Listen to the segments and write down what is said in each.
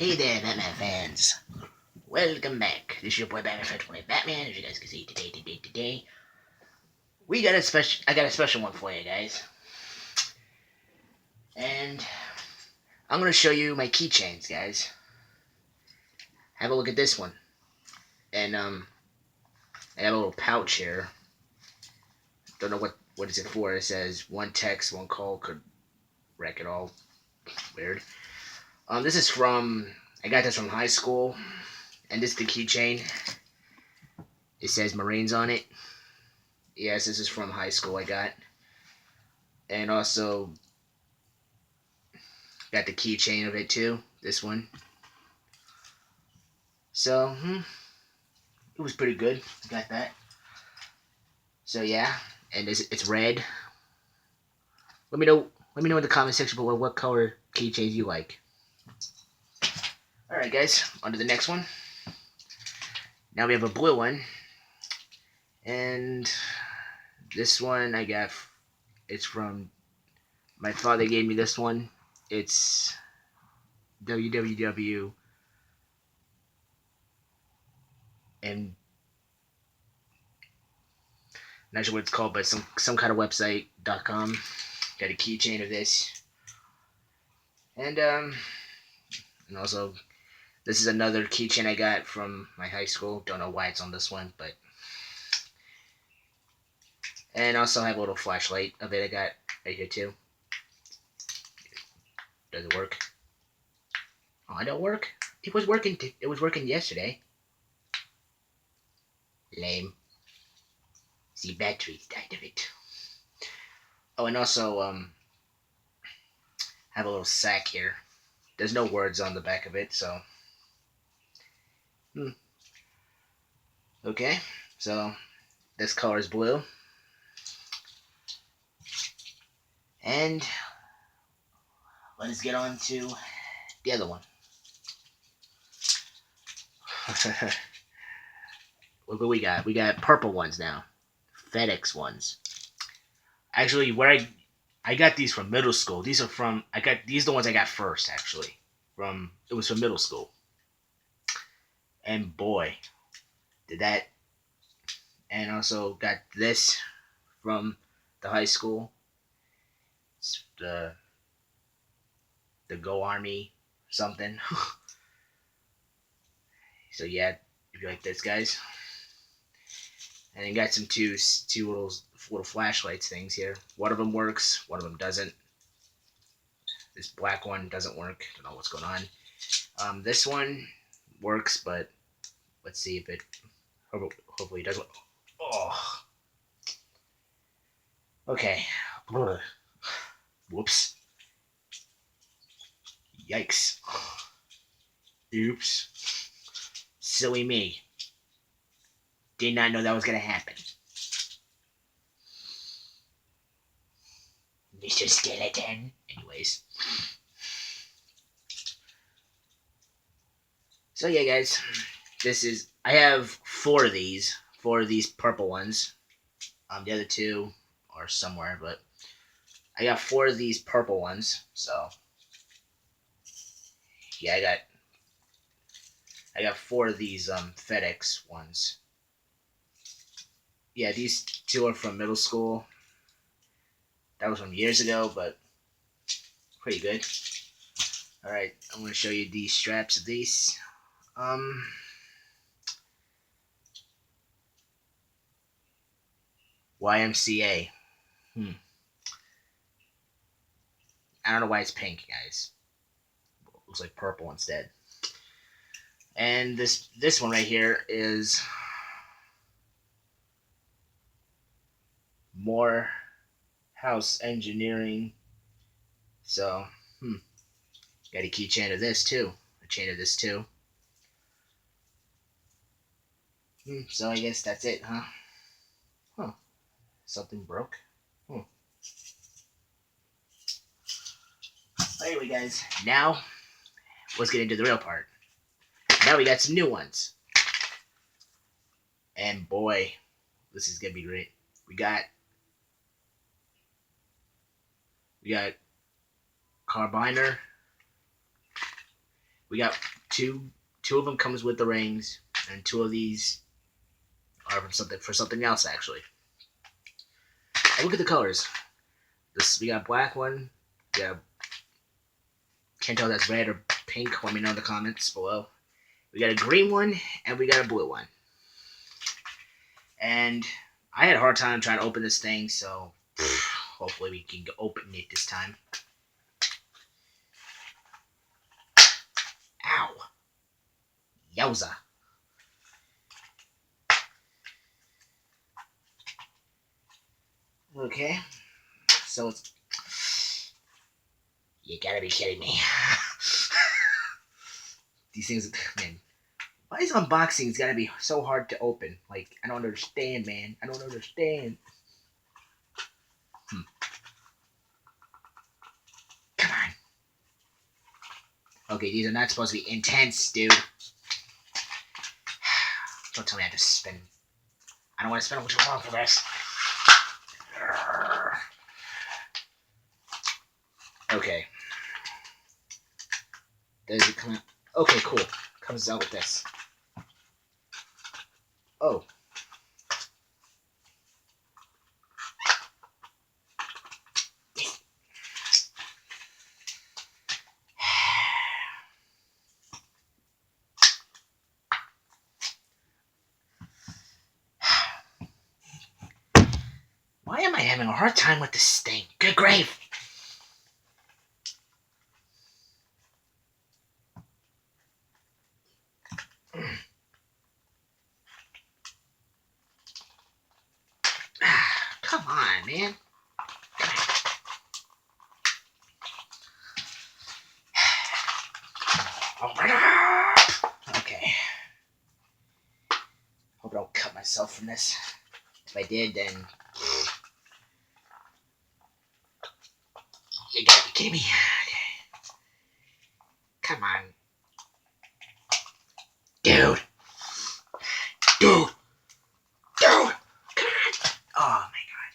Hey there, Batman fans. Welcome back. This is your boy Batman 20 Batman. As you guys can see, today, we got a special. I got a special one for you guys, and I'm gonna show you my keychains, guys. Have a look at this one, and I have a little pouch here. Don't know what is it for. It says one text, one call could wreck it all. Weird. This is from. I got this from high school, and this is the keychain. It says Marines on it. Yes, this is from high school. I got, and also got the keychain of it too. This one. So it was pretty good. Got that. So yeah, and it's red. Let me know. Let me know in the comment section below what color keychains you like. All right, guys. On to the next one. Now we have a blue one, and this one I got. It's from my father. Gave me this one. It's www. And not sure what it's called, but some kind of website.com. Got a keychain of this, and also this is another keychain I got from my high school. Don't know why it's on this one, but and also have a little flashlight of it I got right here too. Does it work? Oh, it don't work. It was working. It was working yesterday. Lame. See, batteries died of it. Oh, and also have a little sack here. There's no words on the back of it, so okay. So this color is blue, and let's get on to the other one. Look what we got. We got purple ones now. FedEx ones. Actually, where I got these from middle school. These are from these are the ones I got first actually. It was from middle school. And boy, did that, and also got this from the high school. It's the Go Army something. So yeah, if you like this, guys. And then got some two little flashlights things here. One of them works, one of them doesn't. This black one doesn't work. Don't know what's going on. This one works, but let's see if it hopefully it doesn't. Oh, okay. Whoops. Yikes. Oops. Silly me. Did not know that was gonna happen. Mr. Skeleton. Anyways. So yeah, guys. I have four of these purple ones. The other two are somewhere, but I got four of these purple ones. So yeah, I got four of these FedEx ones. Yeah, these two are from middle school. That was from years ago, but pretty good. All right, I'm going to show you the straps of these. YMCA. I don't know why it's pink, guys. Looks like purple instead. And this one right here is more house engineering. So, got a keychain of this too. A chain of this too. So I guess that's it, huh? Huh. Something broke. Anyway, guys, now let's get into the real part. Now we got some new ones. And boy, this is gonna be great. We got carabiner. We got two of them comes with the rings, and two of these are for something else actually. And look at the colors. We got a black one. Yeah, can't tell if that's red or pink. Let me know in the comments below. We got a green one and we got a blue one. And I had a hard time trying to open this thing, so hopefully we can open it this time. Ow. Yowza. Okay. So it's... You gotta be kidding me. These things... Man. Why is unboxings gotta be so hard to open? Like, I don't understand, man. I don't understand. Come on. Okay, these are not supposed to be intense, dude. Don't tell me I have to spend... I don't want to spend much long for this. Okay. Does it come out? Okay, cool. Comes out with this. Oh. Why am I having a hard time with this thing? Good grave. Come on, man. Okay. Hope I don't cut myself from this. If I did, then... You gotta be kidding me. Okay. Come on. Dude. Dude. Dude. Come on. Oh, my God.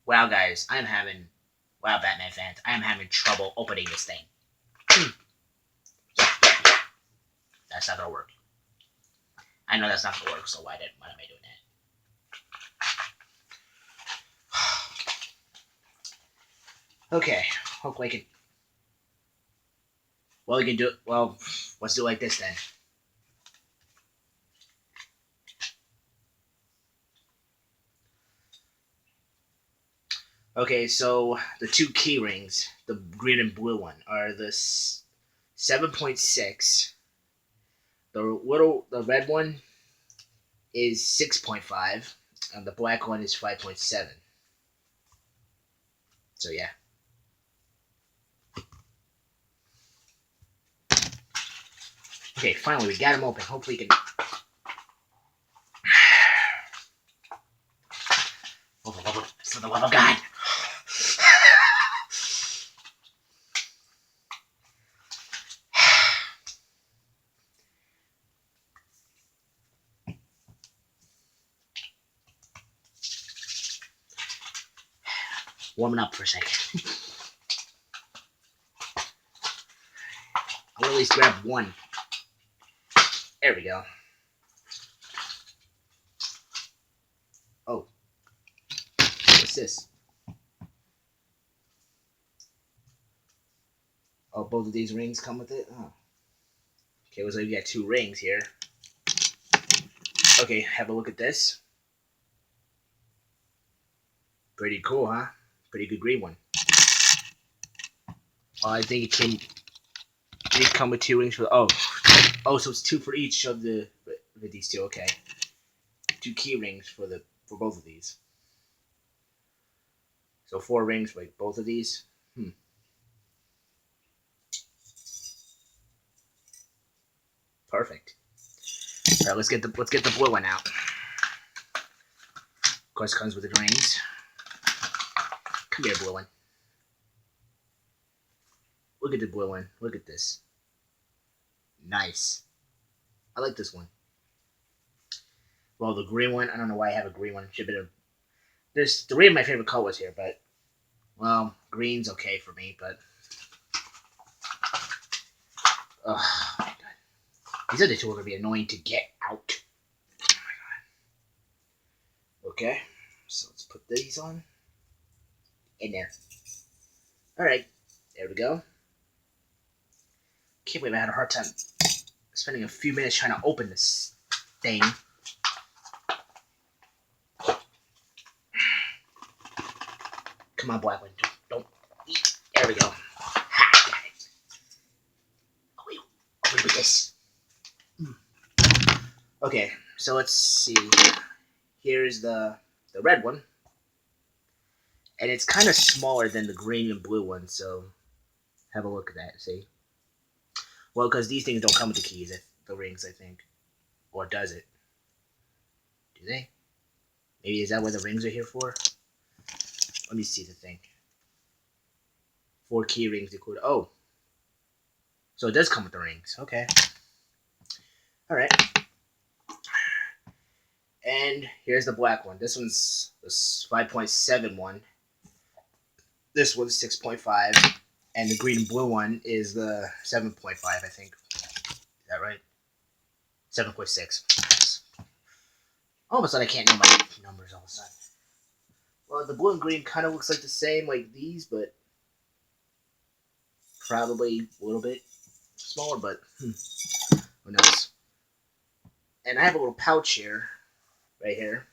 Wow, guys. Wow, Batman fans. I am having trouble opening this thing. Yeah. That's not gonna work. I know that's not gonna work, so why am I doing that? Okay. Hopefully I can... Well, we can do it... Well, let's do it like this then. Okay, so the two key rings, the green and blue one, are the 7.6. The red one is 6.5, and the black one is 5.7. So yeah. Okay, finally we got them open. Hopefully we can... For the love of God. Warming up for a second. I'll at least grab one. There we go. Oh. What's this? Oh, both of these rings come with it? Oh. Okay, looks like we got two rings here. Okay, have a look at this. Pretty cool, huh? Pretty good green one. I think it did come with two rings for... Oh, so it's two for each of these two. Okay, two key rings for both of these. So 4 rings for both of these. Perfect. All right, let's get the blue one out. Of course, comes with the rings. Come here, blue one. Look at the blue one. Look at this. Nice. I like this one. Well, the green one, I don't know why I have a green one. Should be there's 3 of my favorite colors here, but well, green's okay for me, but These other two are going to be annoying to get out. Oh my god. Okay, so let's put these on. In there. Alright, there we go. Can't believe I had a hard time spending a few minutes trying to open this thing. Come on, Blackwood. Don't eat. There we go. Ha, got it. Away with this. Okay, so let's see. Here's the red one. And it's kind of smaller than the green and blue one, so have a look at that, see? Well, because these things don't come with the keys, the rings, I think. Or does it? Do they? Maybe is that what the rings are here for? Let me see the thing. 4 key rings included. Oh. So it does come with the rings. Okay. Alright. And here's the black one. This one's the 5.7 one. This one's 6.5. And the green and blue one is the 7.5, I think. Is that right? 7.6. All of a sudden I can't name my numbers all of a sudden. Well, the blue and green kind of looks like the same, like these, but probably a little bit smaller, but who knows. And I have a little pouch here, right here.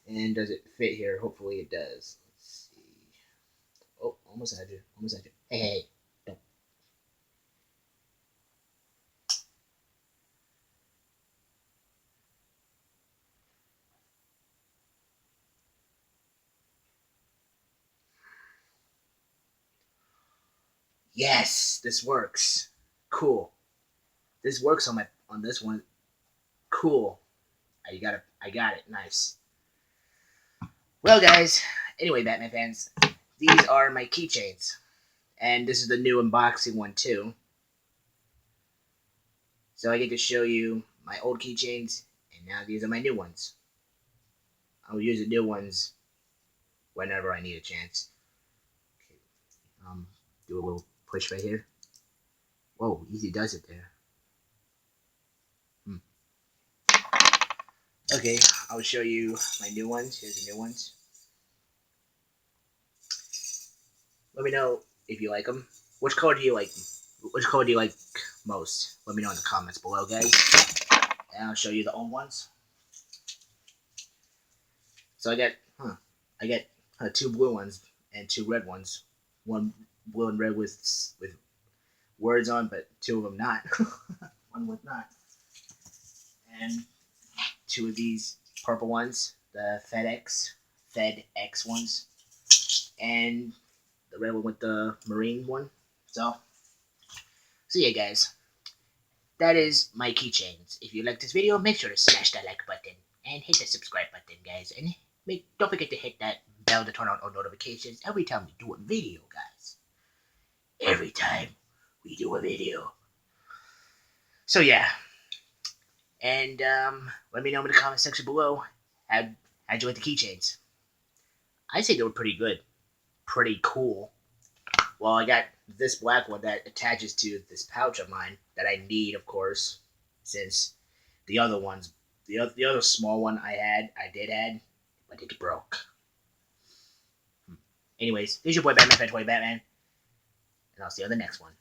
And does it fit here? Hopefully it does. Let's see. Oh, almost had you. Almost had you. Hey, don't. Yes, this works. Cool. This works on this one. Cool. I got it. Nice. Well, guys. Anyway, Batman fans, these are my keychains, and this is the new unboxing one too. So I get to show you my old keychains, and now these are my new ones. I'll use the new ones whenever I need a chance. Okay. Do a little push right here. Whoa, easy does it there. Okay, I'll show you my new ones. Here's the new ones. Let me know if you like them. Which color do you like? Which color do you like most? Let me know in the comments below, guys. And I'll show you the old ones. So I got 2 blue ones and 2 red ones. One blue and red with words on, but 2 of them not. One with not. And 2 of these purple ones, the FedEx ones, and the red one with the marine one. So yeah, guys, that is my keychains. If you like this video, make sure to smash that like button and hit the subscribe button, guys. And don't forget to hit that bell to turn on all notifications every time we do a video, guys. Every time we do a video. So yeah. And let me know in the comment section below how'd you like the keychains. I say they were pretty good. Pretty cool. Well, I got this black one that attaches to this pouch of mine that I need, of course, since the other ones, the other small one I did add, but it broke. Anyways, this is your boy Batman, Batman, and I'll see you on the next one.